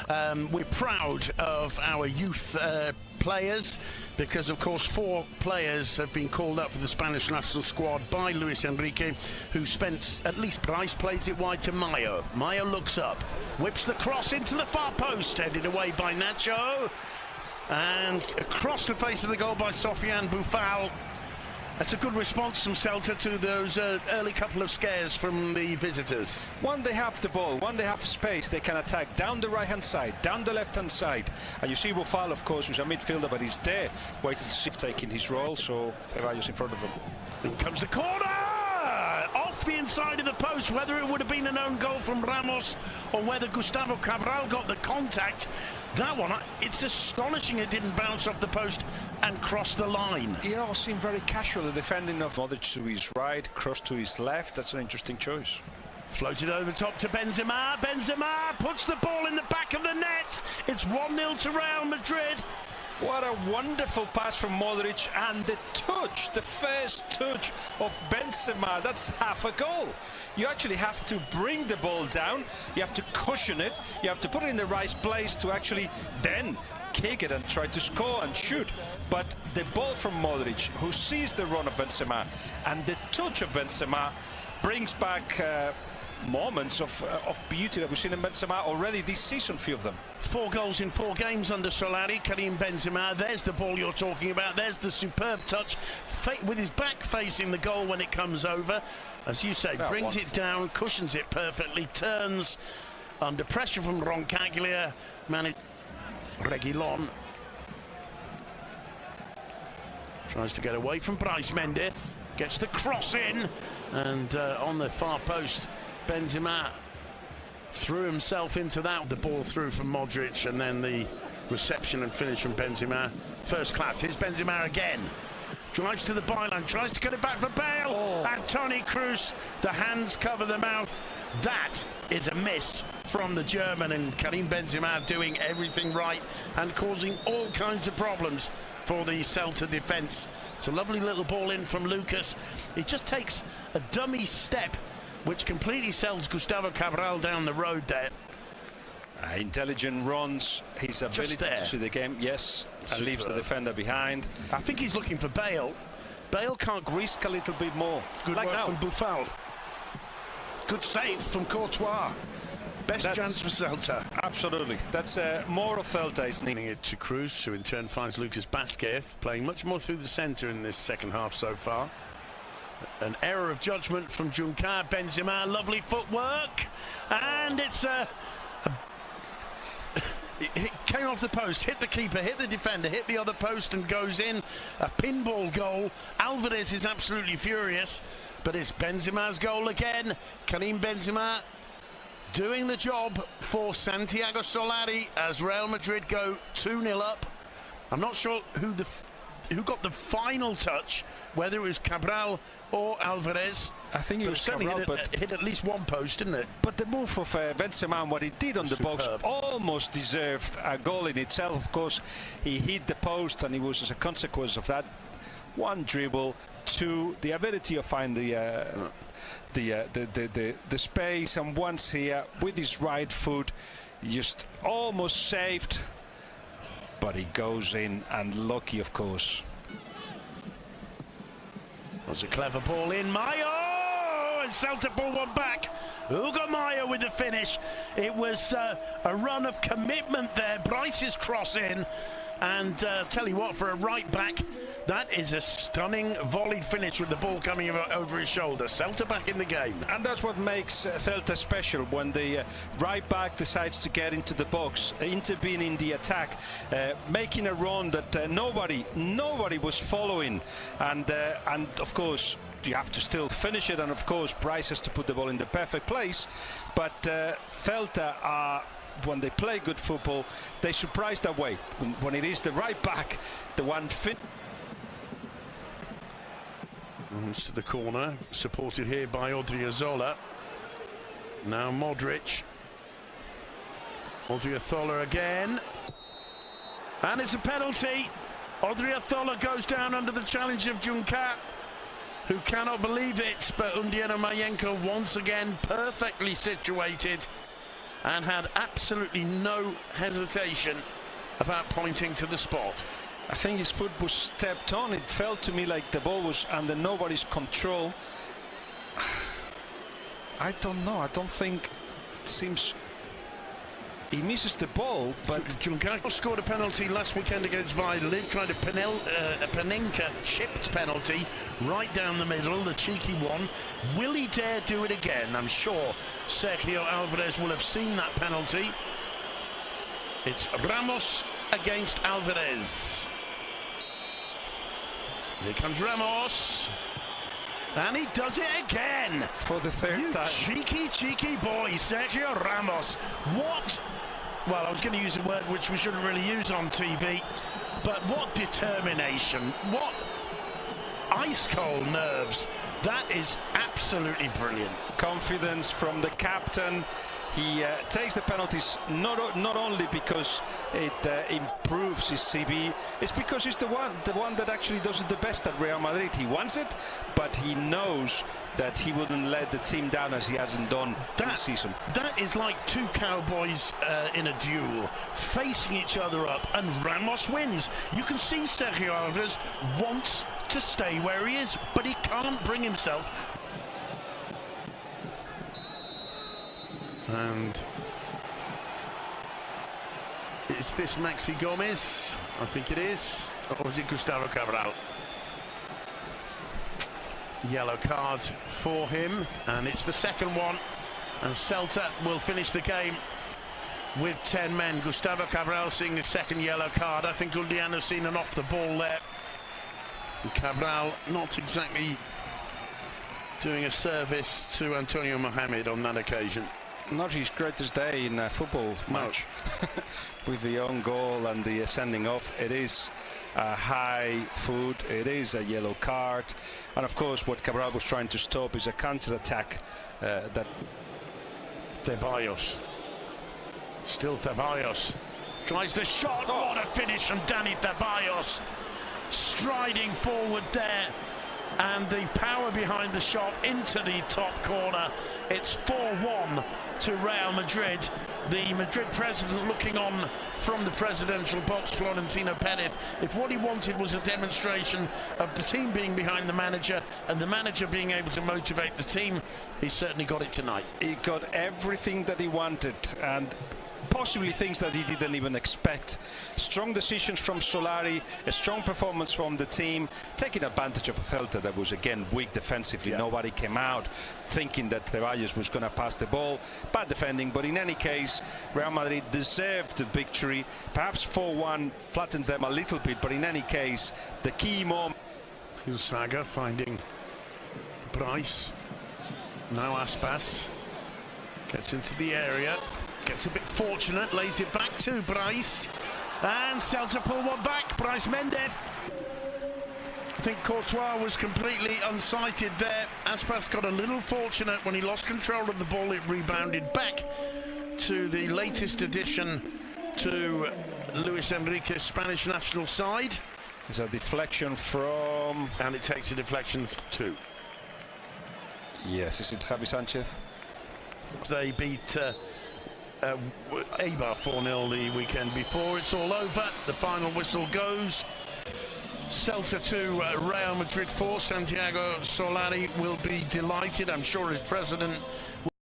We're proud of our youth players because, of course, 4 players have been called up for the Spanish national squad by Luis Enrique, who spent at least. Bryce plays it wide to Mayo. Mayo looks up, whips the cross into the far post, headed away by Nacho, and across the face of the goal by Sofiane Boufal. That's a good response from Celta to those early couple of scares from the visitors. When they have the ball, when they have space, they can attack down the right-hand side, down the left-hand side. And you see Boufal, of course, who's a midfielder, but he's there, waiting to see if taking his role. So Ceballos in front of him. In comes the corner! Off the inside of the post, whether it would have been an own goal from Ramos or whether Gustavo Cabral got the contact. That one, it's astonishing it didn't bounce off the post and cross the line. He all seemed very casual, the defending of Modric to his right, cross to his left. That's an interesting choice. Floated over top to Benzema. Benzema puts the ball in the back of the net. It's 1-0 to Real Madrid. What a wonderful pass from Modric, and the touch, the first touch of Benzema, that's half a goal. You actually have to bring the ball down, you have to cushion it, you have to put it in the right place to actually then kick it and try to score and shoot. But the ball from Modric, who sees the run of Benzema, and the touch of Benzema brings back moments of beauty that we've seen in Benzema already this season, few of them. 4 goals in 4 games under Solari. Karim Benzema, there's the ball you're talking about. There's the superb touch with his back facing the goal when it comes over. As you say, brings it down, cushions it perfectly, turns under pressure from Roncaglia, Reguilon tries to get away from Bryce Mendes, gets the cross in, and on the far post Benzema threw himself into that. The ball through from Modric, and then the reception and finish from Benzema. First class. Here's Benzema again. Drives to the byline, tries to get it back for Bale. And Toni Kroos, the hands cover the mouth. That is a miss from the German, and Karim Benzema doing everything right and causing all kinds of problems for the Celta defence. It's a lovely little ball in from Lucas. He just takes a dummy step, which completely sells Gustavo Cabral down the road there. Intelligent runs, his ability to see the game, yes, and leaves the defender behind. I think he's looking for Bale. Bale can't risk a little bit more. Good work from Boufal. Good save from Courtois. Best chance for Celta. Absolutely. That's more of Celta is needing it to Kroos, who in turn finds Lucas Vázquez, playing much more through the centre in this second half so far. An error of judgment from Juncker. Benzema, lovely footwork, and it's it came off the post, hit the keeper, hit the defender, hit the other post, and goes in. A pinball goal. Alvarez is absolutely furious, but it's Benzema's goal again. Karim Benzema doing the job for Santiago Solari as Real Madrid go 2-0 up. I'm not sure who got the final touch, whether it was Cabral or Alvarez. I think it was Cabral, but hit at least one post, didn't it? But the move of Benzema and what he did on the box almost deserved a goal in itself. Of course, he hit the post, and it was as a consequence of that one dribble, 2, the ability of find the space, and once here with his right foot, just almost saved. But he goes in, and lucky, of course. Was a clever ball in. Mayo! And Celta ball one back. Hugo Mayo with the finish. It was a run of commitment there. Bryce's cross in. And tell you what, for a right back, that is a stunning volleyed finish with the ball coming over his shoulder. Celta back in the game. And that's what makes Celta special, when the right back decides to get into the box, intervene in the attack, making a run that nobody was following. And of course, you have to still finish it, and of course Bryce has to put the ball in the perfect place. But Celta are, when they play good football, they surprise that way. When it is the right back, the one fit. To the corner, supported here by Odriozola. Now Modric. Odriozola again. And it's a penalty. Odriozola goes down under the challenge of Juncker, who cannot believe it, but Undiano Mayenko once again perfectly situated. and had absolutely no hesitation about pointing to the spot. I think his foot was stepped on. It felt to me like the ball was under nobody's control. I don't know. I don't think it seems he misses the ball, but Jungago scored a penalty last weekend against Valladolid, tried a Panenka chipped penalty right down the middle, the cheeky one. Will he dare do it again? I'm sure Sergio Alvarez will have seen that penalty. It's Ramos against Alvarez. Here comes Ramos. And he does it again. For the third time. Cheeky boy, Sergio Ramos. What? Well, I was going to use a word which we shouldn't really use on TV, but what determination. What ice-cold nerves. That is absolutely brilliant. Confidence from the captain. He takes the penalties not only because it improves his CV, it's because he's the one that actually does it the best at Real Madrid. He wants it, but he knows that he wouldn't let the team down as he hasn't done this season. That is like two cowboys in a duel, facing each other up, and Ramos wins. You can see Sergio Alvarez wants to stay where he is, but he can't bring himself. And is this Maxi Gomez? I think it is. Or is it Gustavo Cabral? Yellow card for him, and it's the second one. And Celta will finish the game with 10 men. Gustavo Cabral seeing his second yellow card. I think Uldiano's seen an off the ball there. And Cabral not exactly doing a service to Antonio Mohamed on that occasion. Not his greatest day in a football match. With the own goal and the sending off, it is a high foot, it is a yellow card, and of course what Cabral was trying to stop is a counter-attack that Ceballos, still Ceballos tries the shot. Oh, what a finish from Dani Ceballos, striding forward there, and the power behind the shot into the top corner. It's 4-1 to Real Madrid. The Madrid president looking on from the presidential box, Florentino Perez. If what he wanted was a demonstration of the team being behind the manager and the manager being able to motivate the team, he certainly got it tonight. He got everything that he wanted, and possibly things that he didn't even expect. Strong decisions from Solari, a strong performance from the team, taking advantage of a Celta that was again weak defensively. Nobody came out thinking that Ceballos was going to pass the ball. Bad defending, but in any case Real Madrid deserved the victory. Perhaps 4-1 flattens them a little bit, but in any case the key moment. Here's Saga finding Bryce. Now Aspas gets into the area. Gets a bit fortunate, lays it back to Bryce, and Celta pull one back. Bryce Mendez. I think Courtois was completely unsighted there. Aspas got a little fortunate when he lost control of the ball. It rebounded back to the latest addition to Luis Enrique's Spanish national side. There's a deflection from, and it takes a deflection too. Yes, is it Javi Sanchez? They beat Eibar 4-0 the weekend before. It's all over. The final whistle goes. Celta 2, Real Madrid 4. Santiago Solari will be delighted. I'm sure his president